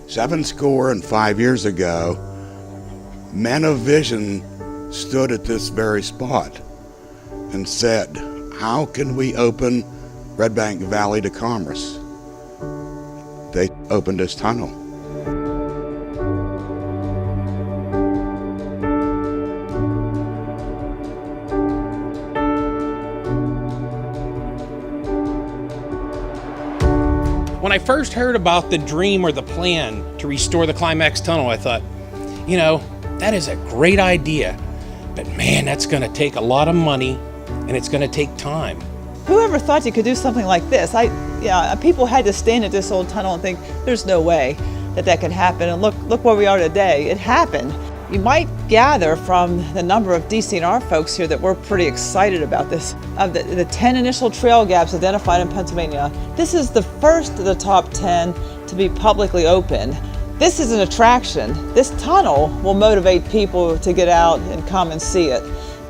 75 years ago, men of vision stood at this very spot and said, how can we open Redbank Valley to commerce? They opened this tunnel. When I first heard about the dream or the plan to restore the Climax Tunnel, I thought, you know, that is a great idea, but man, that's going to take a lot of money and it's going to take time. Whoever thought you could do something like this? People had to stand at this old tunnel and think, there's no way that could happen. And look where we are today. It happened. You might gather from the number of DCNR folks here that we're pretty excited about this. Of the 10 initial trail gaps identified in Pennsylvania, this is the first of the top 10 to be publicly open. This is an attraction. This tunnel will motivate people to get out and come and see it.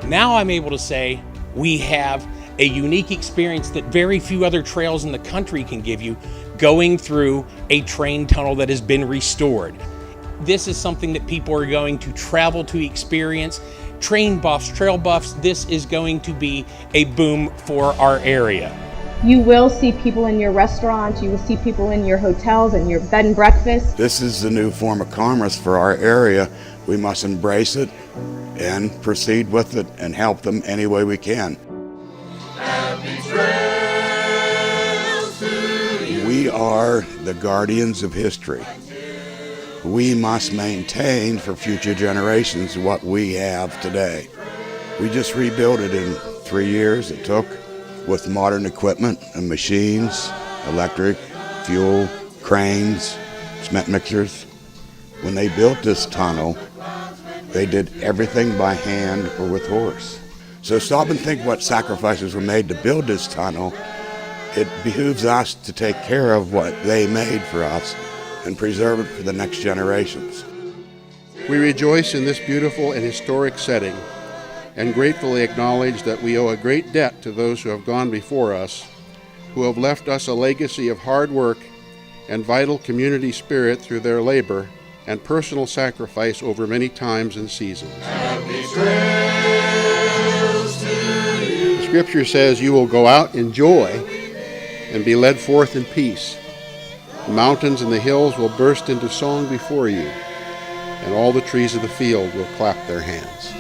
Now I'm able to say we have a unique experience that very few other trails in the country can give you, going through a train tunnel that has been restored. This is something that people are going to travel to experience. Train buffs, trail buffs, this is going to be a boom for our area. You will see people in your restaurants, you will see people in your hotels and your bed and breakfast. This is the new form of commerce for our area. We must embrace it and proceed with it and help them any way we can. Happy trails to you. We are the guardians of history. We must maintain for future generations what we have today. We just rebuilt it in 3 years. It took, with modern equipment and machines, electric, fuel, cranes, cement mixers. When they built this tunnel, they did everything by hand or with horse. So stop and think what sacrifices were made to build this tunnel. It behooves us to take care of what they made for us and preserve it for the next generations. We rejoice in this beautiful and historic setting and gratefully acknowledge that we owe a great debt to those who have gone before us, who have left us a legacy of hard work and vital community spirit through their labor and personal sacrifice over many times and seasons. Happy trails to you. The scripture says, you will go out in joy and be led forth in peace. The mountains and the hills will burst into song before you, and all the trees of the field will clap their hands.